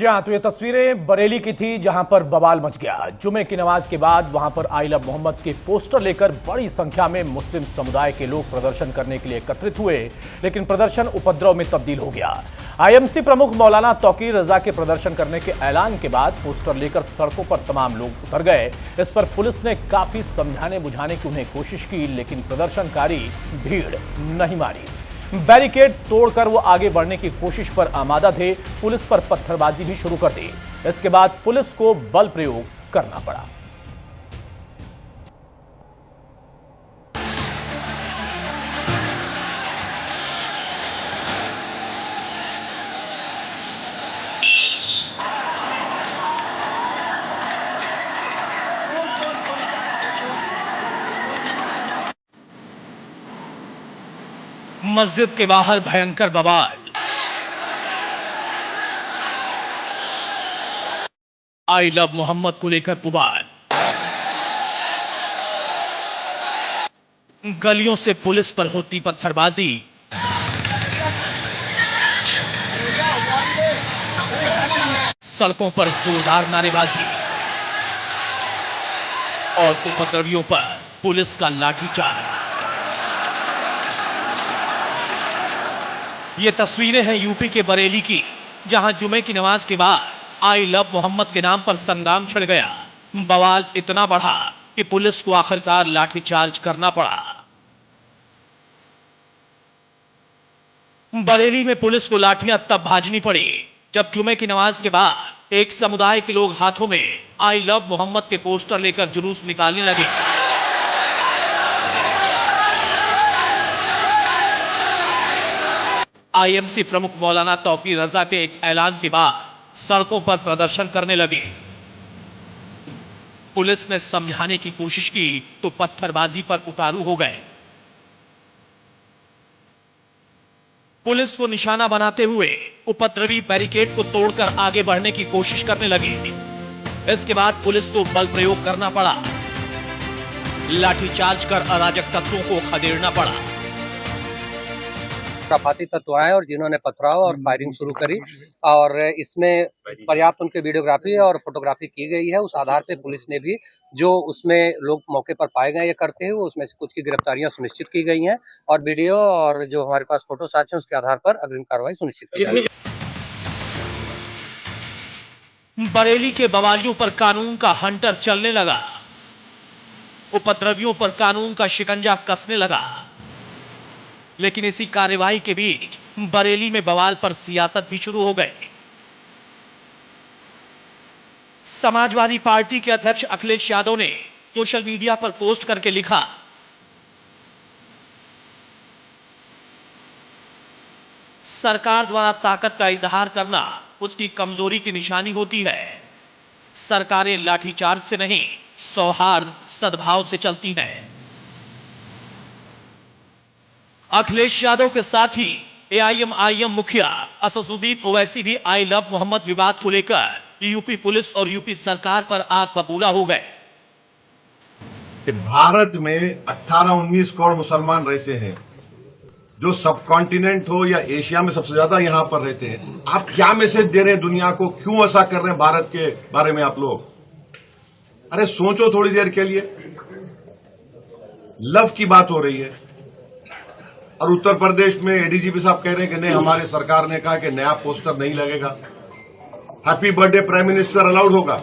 जी हाँ, तो ये तस्वीरें बरेली की थी जहां पर बवाल मच गया। जुमे की नमाज के बाद वहां पर आई लव मोहम्मद के पोस्टर लेकर बड़ी संख्या में मुस्लिम समुदाय के लोग प्रदर्शन करने के लिए एकत्रित हुए, लेकिन प्रदर्शन उपद्रव में तब्दील हो गया। आईएमसी प्रमुख मौलाना तौकीर रजा के प्रदर्शन करने के ऐलान के बाद पोस्टर लेकर सड़कों पर तमाम लोग उतर गए। इस पर पुलिस ने काफी समझाने बुझाने की उन्हें कोशिश की, लेकिन प्रदर्शनकारी भीड़ नहीं मारी। बैरिकेड तोड़कर वो आगे बढ़ने की कोशिश पर आमादा थे। पुलिस पर पत्थरबाजी भी शुरू कर दी। इसके बाद पुलिस को बल प्रयोग करना पड़ा। मस्जिद के बाहर भयंकर बवाल। आई लव मोहम्मद को लेकर पुकार। गलियों से पुलिस पर होती पत्थरबाजी। सड़कों पर जोरदार नारेबाजी और उपद्रवियों पर पुलिस का लाठीचार्ज। ये तस्वीरें हैं यूपी के बरेली की, जहां जुमे की नमाज के बाद आई लव मोहम्मद के नाम पर संग्राम छिड़ गया। बवाल इतना बढ़ा कि पुलिस को आखिरकार लाठीचार्ज करना पड़ा। बरेली में पुलिस को लाठियां तब भाजनी पड़ी जब जुमे की नमाज के बाद एक समुदाय के लोग हाथों में आई लव मोहम्मद के पोस्टर लेकर जुलूस निकालने लगे। आईएमसी प्रमुख मौलाना तौकीर रजा के एक ऐलान के बाद सड़कों पर प्रदर्शन करने लगे। पुलिस ने समझाने की कोशिश की तो पत्थरबाजी पर उतारू हो गए। पुलिस को निशाना बनाते हुए उपद्रवी बैरिकेड को तोड़कर आगे बढ़ने की कोशिश करने लगे। इसके बाद पुलिस को बल प्रयोग करना पड़ा। लाठीचार्ज कर अराजक तत्वों को खदेड़ना पड़ा। आतंकी तत्व आए और जिन्होंने पथराव और फायरिंग शुरू करी, और इसमें पर्याप्त उनकी वीडियोग्राफी और फोटोग्राफी की गई है। उस आधार पे पुलिस ने भी जो उसमें लोग मौके पर पाए गए ये करते हुए, उसमें से कुछ की गिरफ्तारियां सुनिश्चित की गई हैं और वीडियो और जो हमारे पास फोटो साक्ष्य उसके आधार पर अग्रिम कार्रवाई सुनिश्चित की जाएगी। बरेली के बवालियों पर कानून का हंटर चलने लगा। उपद्रवियों पर कानून का शिकंजा कसने लगा। लेकिन इसी कार्यवाही के बीच बरेली में बवाल पर सियासत भी शुरू हो गई। समाजवादी पार्टी के अध्यक्ष अखिलेश यादव ने सोशल मीडिया पर पोस्ट करके लिखा, सरकार द्वारा ताकत का इजहार करना उसकी कमजोरी की निशानी होती है। सरकारें लाठीचार्ज से नहीं, सौहार्द सद्भाव से चलती हैं। अखिलेश यादव के साथ ही एआईएमआईएम मुखिया असदुद्दीन ओवैसी भी आई लव मोहम्मद विवाद को लेकर यूपी पुलिस और यूपी सरकार पर आग बबूला हो गए। भारत में 18-19 करोड़ मुसलमान रहते हैं, जो सब कॉन्टिनेंट हो या एशिया में सबसे ज्यादा यहां पर रहते हैं। आप क्या मैसेज दे रहे हैं दुनिया को? क्यों ऐसा कर रहे हैं भारत के बारे में आप लोग? अरे सोचो थोड़ी देर के लिए। लव की बात हो रही है और उत्तर प्रदेश में एडीजीपी साहब कह रहे हैं कि नहीं, हमारी सरकार ने कहा कि नया पोस्टर नहीं लगेगा। Happy birthday prime minister allowed होगा,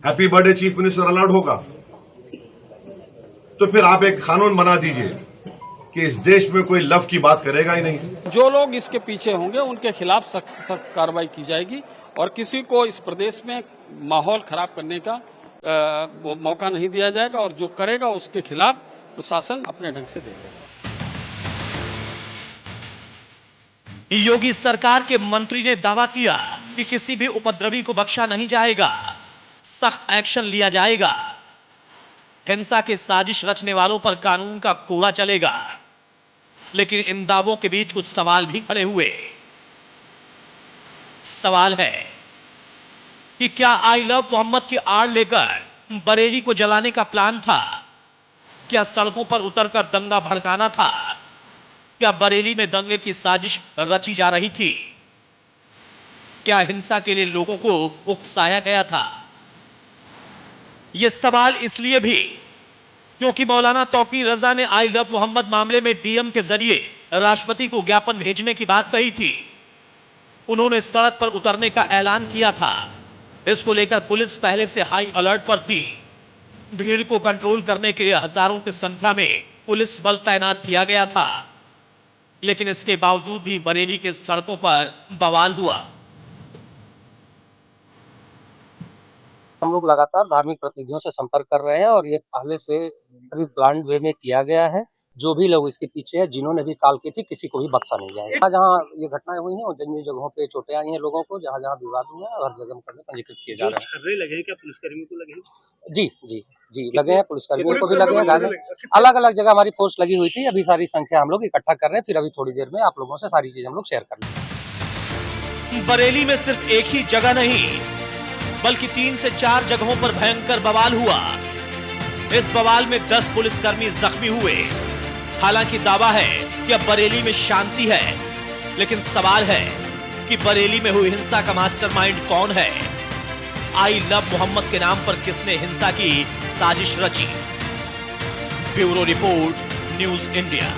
happy birthday chief minister allowed होगा। तो फिर आप एक कानून बना दीजिए कि इस देश में कोई लव की बात करेगा ही नहीं। जो लोग इसके पीछे होंगे उनके खिलाफ सख्त कार्रवाई की जाएगी और किसी को इस प्रदेश में माहौल खराब करने का मौका नहीं दिया जाएगा, और जो करेगा उसके खिलाफ प्रशासन अपने ढंग से देगा। योगी सरकार के मंत्री ने दावा किया कि किसी भी उपद्रवी को बख्शा नहीं जाएगा, सख्त एक्शन लिया जाएगा। हिंसा के साजिश रचने वालों पर कानून का कोड़ा चलेगा। लेकिन इन दावों के बीच कुछ सवाल भी खड़े हुए। सवाल है कि क्या आई लव मोहम्मद की आड़ लेकर बरेली को जलाने का प्लान था? क्या सड़कों पर उतरकर दंगा भड़काना था? क्या बरेली में दंगे की साजिश रची जा रही थी? क्या हिंसा के लिए लोगों को उकसाया गया था? यह सवाल इसलिए भी क्योंकि मौलाना तौकीर रजा ने आई लव मोहम्मद मामले में डीएम के जरिए राष्ट्रपति को ज्ञापन भेजने की बात कही थी। उन्होंने सड़क पर उतरने का ऐलान किया था। इसको लेकर पुलिस पहले से हाई अलर्ट पर थी। भीड़ को कंट्रोल करने के लिए हजारों की संख्या में पुलिस बल तैनात किया गया था, लेकिन इसके बावजूद भी बरेली के सड़कों पर बवाल हुआ। हम लोग लगातार धार्मिक प्रतिनिधियों से संपर्क कर रहे हैं और ये पहले से अभी प्लान वे में किया गया है। जो भी लोग इसके पीछे है, जिन्होंने भी काल की थी, किसी को भी बख्शा नहीं जाएगा। जहाँ ये घटनाएं हुई हैं और जिन जिन जगहों पे चोटें आई हैं लोगों को, जहाँ जहाँ विवाद हुआ है, हर जगह मुकदमे पंजीकृत किए जा रहे हैं। लगे हैं क्या पुलिसकर्मियों को लगे? जी लगे हैं, पुलिसकर्मियों को भी लगे हैं। अलग अलग जगह हमारी फोर्स लगी हुई थी। अभी सारी संख्या हम लोग इकट्ठा कर रहे हैं, फिर अभी थोड़ी देर में आप लोगों से सारी चीज हम लोग शेयर कर लेंगे। बरेली में सिर्फ एक ही जगह नहीं बल्कि 3 से 4 जगहों पर भयंकर बवाल हुआ। इस बवाल में 10 पुलिसकर्मी जख्मी हुए। हालांकि दावा है कि अब बरेली में शांति है, लेकिन सवाल है कि बरेली में हुई हिंसा का मास्टरमाइंड कौन है? आई लव मोहम्मद के नाम पर किसने हिंसा की साजिश रची? Bureau report, news India.